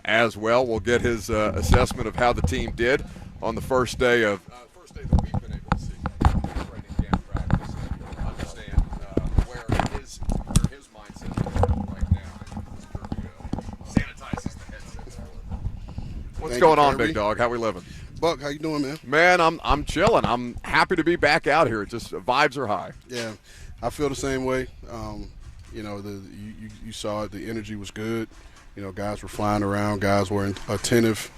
as well. We'll get his assessment of how the team did on the first day of that we've been able to see training camp practice. And understand where his mindset is right now. Sanitizes the headset. What's going on, big dog? How we living? Buck, how you doing, man? Man, I'm chilling. I'm happy to be back out here. Just vibes are high. Yeah, I feel the same way. You saw it. The energy was good. Guys were flying around. Guys were attentive,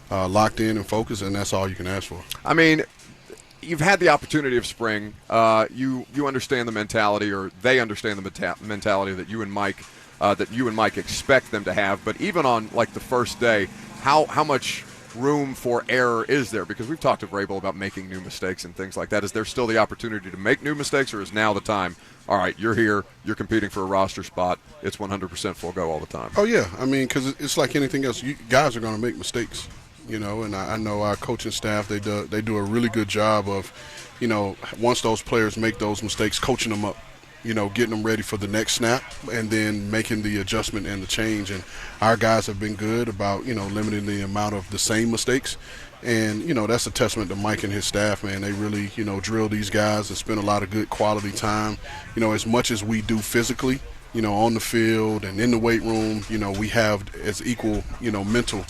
locked in, and focused, and that's all you can ask for. I mean, you've had the opportunity of spring. You understand the mentality, or they understand the mentality that you and Mike expect them to have. But even on like the first day, how much room for error is there? Because we've talked to Vrabel about making new mistakes and things like that. Is there still the opportunity to make new mistakes, or is now the time? All right, you're here. You're competing for a roster spot. It's 100% full go all the time. Oh yeah, I mean, because it's like anything else. Guys are going to make mistakes, and I know our coaching staff they do a really good job of, once those players make those mistakes, coaching them up. Getting them ready for the next snap and then making the adjustment and the change. And our guys have been good about, limiting the amount of the same mistakes. And, that's a testament to Mike and his staff, man. They really, drill these guys and spend a lot of good quality time. As much as we do physically, on the field and in the weight room, we have as equal, mental,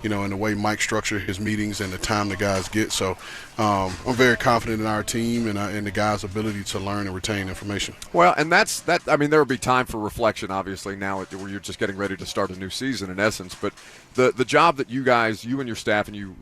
in the way Mike structured his meetings and the time the guys get. So I'm very confident in our team and the guys' ability to learn and retain information. Well, and that's that. I mean, there will be time for reflection, obviously, now where you're just getting ready to start a new season, in essence. But the job that you and your staff, and you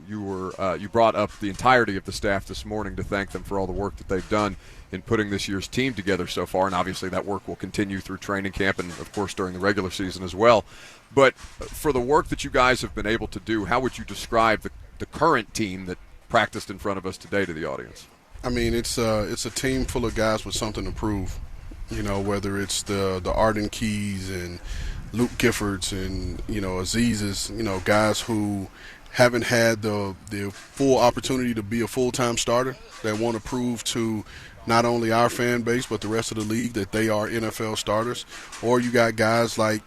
brought up the entirety of the staff this morning to thank them for all the work that they've done in putting this year's team together so far, and obviously that work will continue through training camp and, of course, during the regular season as well. But for the work that you guys have been able to do, how would you describe the current team that practiced in front of us today to the audience? I mean, it's a team full of guys with something to prove. Whether it's the Arden Keys and Luke Giffords and Aziz's, guys who haven't had the full opportunity to be a full-time starter, that want to prove to not only our fan base but the rest of the league that they are NFL starters. Or you got guys like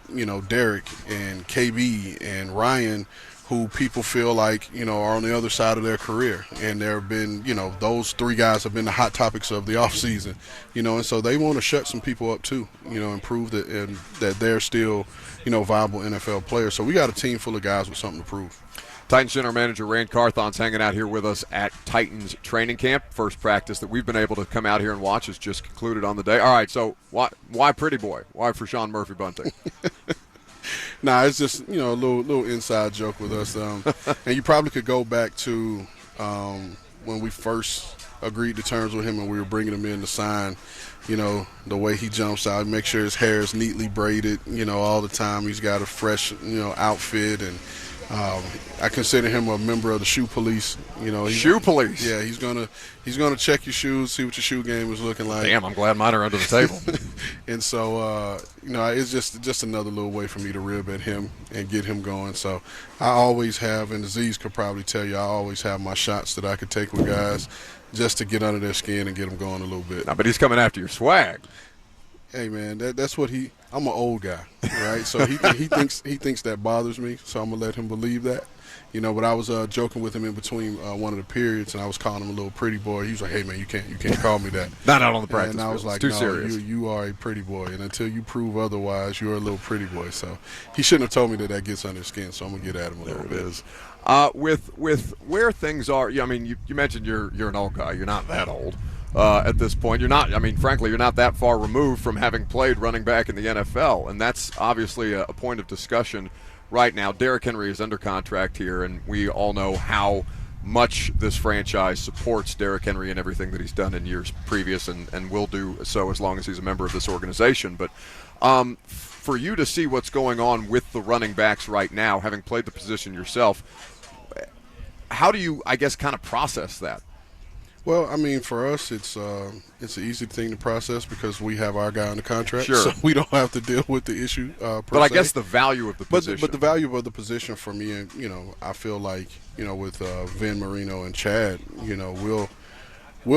Derek and KB and Ryan, who people feel like are on the other side of their career, and there have been those three guys have been the hot topics of the offseason, and so they want to shut some people up too, and prove that they're still viable NFL players. So we got a team full of guys with something to prove. Titans General Manager Ran Carthon's hanging out here with us at Titans training camp. First practice that we've been able to come out here and watch has just concluded on the day. All right, so why Pretty Boy? Why for Sean Murphy Bunting? Nah, it's just a little inside joke with us, and you probably could go back to when we first agreed to terms with him and we were bringing him in to sign. The way he jumps out, make sure his hair is neatly braided, all the time. He's got a fresh, outfit, and I consider him a member of the shoe police. Shoe police. Yeah, he's gonna check your shoes, see what your shoe game is looking like. Damn, I'm glad mine are under the table. And so, it's just another little way for me to rib at him and get him going. So I always have, and Aziz could probably tell you, I always have my shots that I could take with guys just to get under their skin and get them going a little bit. Nah, but he's coming after your swag. Hey man, that's what I'm an old guy, right? So he thinks that bothers me. So I'm gonna let him believe that, But I was joking with him in between one of the periods, and I was calling him a little pretty boy. He was like, "Hey man, you can't call me that." Not out on the practice. And I was field. like, "No, serious. You are a pretty boy, and until you prove otherwise, you're a little pretty boy." So he shouldn't have told me that gets under his skin. So I'm gonna get at him a little bit. There it is. With where things are, I mean, you mentioned you're an old guy. You're not that old. At this point, you're not. I mean, frankly, you're not that far removed from having played running back in the NFL, and that's obviously a point of discussion right now. Derrick Henry is under contract here, and we all know how much this franchise supports Derrick Henry and everything that he's done in years previous, and will do so as long as he's a member of this organization. But for you to see what's going on with the running backs right now, having played the position yourself, how do you, I guess, kind of process that? Well, I mean, for us, it's an easy thing to process because we have our guy on the contract, sure. So we don't have to deal with the issue. But I guess the value of the position. But the value of the position for me, and I feel like with Vin Marino and Chad, we'll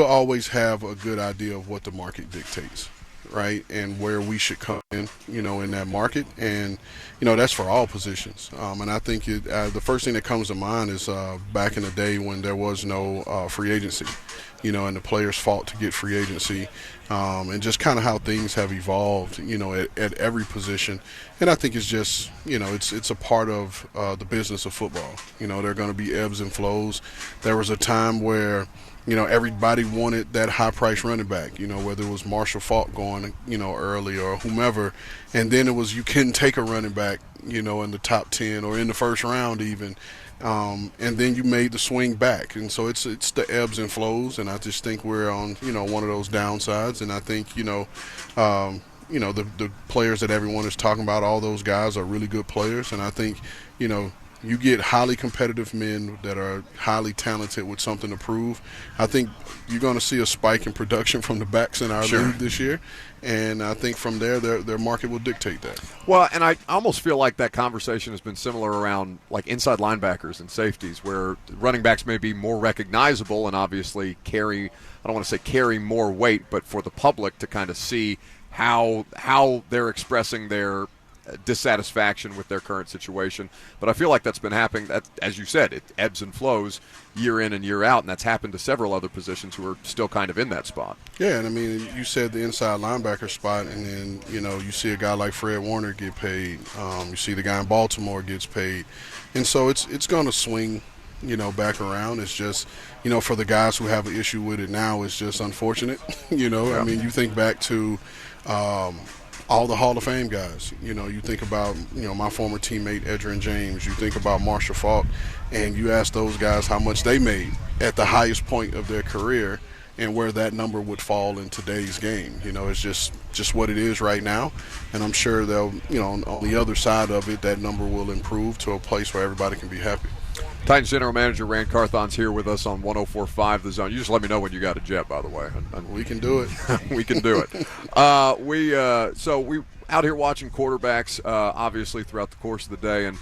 always have a good idea of what the market dictates. right, and where we should come in, in that market. And, that's for all positions. And I think the first thing that comes to mind is back in the day when there was no free agency, and the players fought to get free agency, and just kind of how things have evolved, at every position. And I think it's just, it's a part of the business of football. There are going to be ebbs and flows. There was a time where, everybody wanted that high-priced running back, whether it was Marshall Faulk going, early or whomever. And then it was you couldn't take a running back, in the top 10 or in the first round even. And then you made the swing back. And so it's the ebbs and flows. And I just think we're on, one of those downsides. And I think, the players that everyone is talking about, all those guys are really good players. And I think, you get highly competitive men that are highly talented with something to prove. I think you're going to see a spike in production from the backs in our league this year, and I think from there their market will dictate that. Well, and I almost feel like that conversation has been similar around like inside linebackers and safeties, where running backs may be more recognizable and obviously carry, I don't want to say carry more weight, but for the public to kind of see how they're expressing their dissatisfaction with their current situation. But I feel like that's been happening, that, as you said, it ebbs and flows year in and year out, and that's happened to several other positions who are still kind of in that spot. Yeah, and I mean, you said the inside linebacker spot, and then, you see a guy like Fred Warner get paid. You see the guy in Baltimore gets paid. And so it's going to swing, back around. It's just, for the guys who have an issue with it now, it's just unfortunate. I mean, you think back to all the Hall of Fame guys. You think about, my former teammate Edgerrin James. You think about Marshall Faulk, and you ask those guys how much they made at the highest point of their career and where that number would fall in today's game. It's just what it is right now. And I'm sure they'll, on the other side of it, that number will improve to a place where everybody can be happy. Titans General Manager Ran Carthon's here with us on 104.5 The Zone. You just let me know when you got a jet, by the way. We can do it. We can do it. So we out here watching quarterbacks, obviously, throughout the course of the day, and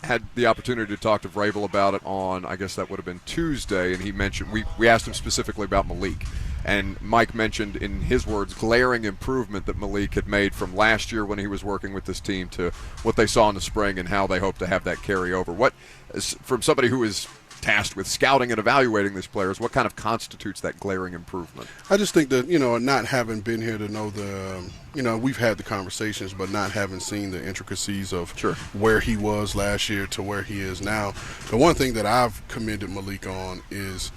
had the opportunity to talk to Vrabel about it on, I guess that would have been Tuesday, and he mentioned, we asked him specifically about Malik. And Mike mentioned, in his words, glaring improvement that Malik had made from last year when he was working with this team to what they saw in the spring and how they hope to have that carry over. What, from somebody who is tasked with scouting and evaluating these players, what kind of constitutes that glaring improvement? I just think that, not having been here to know we've had the conversations, but not having seen the intricacies of where he was last year to where he is now. The one thing that I've commended Malik on is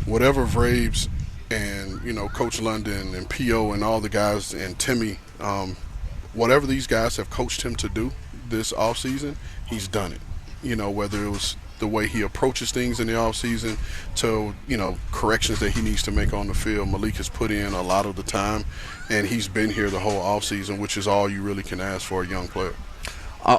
whatever Vrabes and, Coach London and P.O. and all the guys and Timmy, whatever these guys have coached him to do this offseason, he's done it. Whether it was the way he approaches things in the offseason to, corrections that he needs to make on the field. Malik has put in a lot of the time, and he's been here the whole offseason, which is all you really can ask for a young player.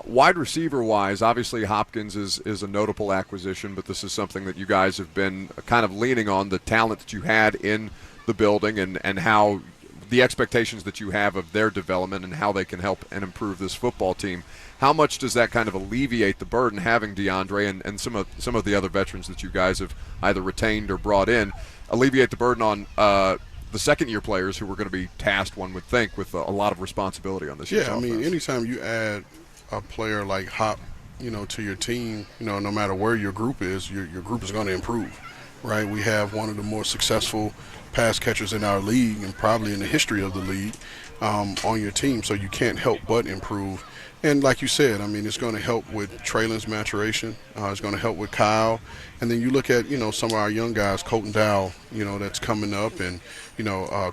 Wide receiver-wise, obviously Hopkins is a notable acquisition, but this is something that you guys have been kind of leaning on, the talent that you had in the building and how the expectations that you have of their development and how they can help and improve this football team. How much does that kind of alleviate the burden having DeAndre and some of the other veterans that you guys have either retained or brought in, alleviate the burden on the second-year players who were going to be tasked, one would think, with a lot of responsibility on this year's offense? Yeah, I mean, anytime you add a player like Hop, to your team, no matter where your group is, your group is going to improve, right? We have one of the more successful pass catchers in our league and probably in the history of the league on your team, so you can't help but improve. And like you said, I mean, it's going to help with Traylon's maturation. It's going to help with Kyle. And then you look at, some of our young guys, Colton Dow, that's coming up. And,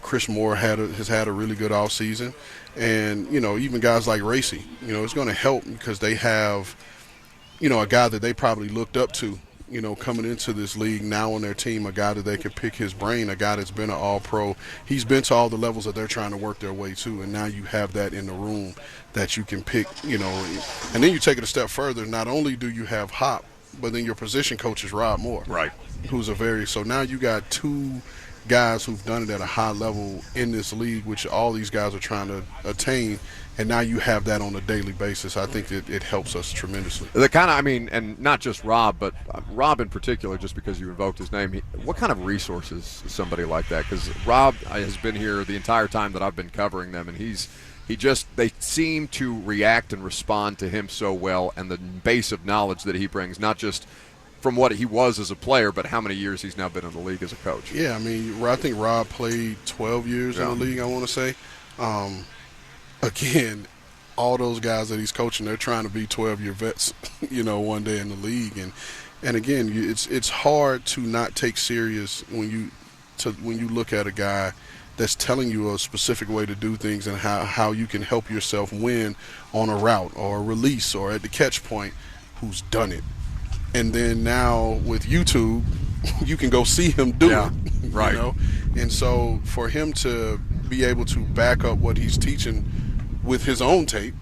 Chris Moore has had a really good offseason. And, even guys like Reising, it's going to help because they have, a guy that they probably looked up to, coming into this league now on their team, a guy that they could pick his brain, a guy that's been an all-pro. He's been to all the levels that they're trying to work their way to, and now you have that in the room that you can pick, And then you take it a step further. Not only do you have Hop, but then your position coach is Rob Moore. Right. So now you got two guys who've done it at a high level in this league, which all these guys are trying to attain, and now you have that on a daily basis. I think it helps us tremendously. The kind of, I mean, and not just Rob, but Rob in particular, just because you invoked his name, what kind of resources is somebody like that? Because Rob has been here the entire time that I've been covering them, and they seem to react and respond to him so well, and the base of knowledge that he brings, not just from what he was as a player, but how many years he's now been in the league as a coach. Yeah, I mean, I think Rob played 12 years in the league, I want to say. Again, all those guys that he's coaching, they're trying to be 12-year vets, one day in the league. And again, it's hard to not take serious when you look at a guy that's telling you a specific way to do things and how you can help yourself win on a route or a release or at the catch point, who's done it. And then now with YouTube, you can go see him do it. Right. And so for him to be able to back up what he's teaching with his own tape,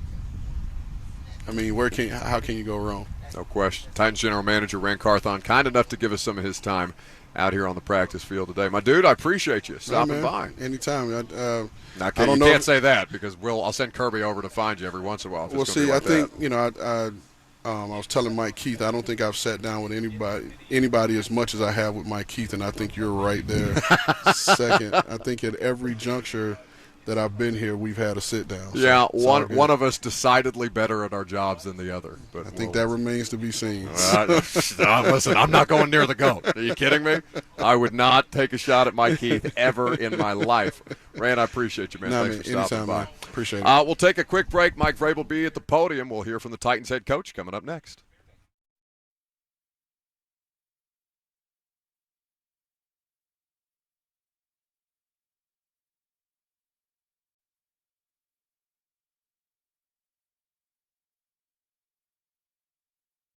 I mean, how can you go wrong? No question. Titans General Manager Ran Carthon, kind enough to give us some of his time out here on the practice field today. My dude, I appreciate you stopping by. Anytime. Now, you can't say that because I'll send Kirby over to find you every once in a while. Well, see, I think, I was telling Mike Keith, I don't think I've sat down with anybody as much as I have with Mike Keith, and I think you're right there. Second, I think at every juncture that I've been here, we've had a sit down. Yeah, one of us decidedly better at our jobs than the other. But I think that remains to be seen. Listen, I'm not going near the goat. Are you kidding me? I would not take a shot at Mike Keith ever in my life. Rand, I appreciate you, man. Thanks for stopping by. Man. Appreciate it. We'll take a quick break. Mike Vrabel will be at the podium. We'll hear from the Titans head coach coming up next.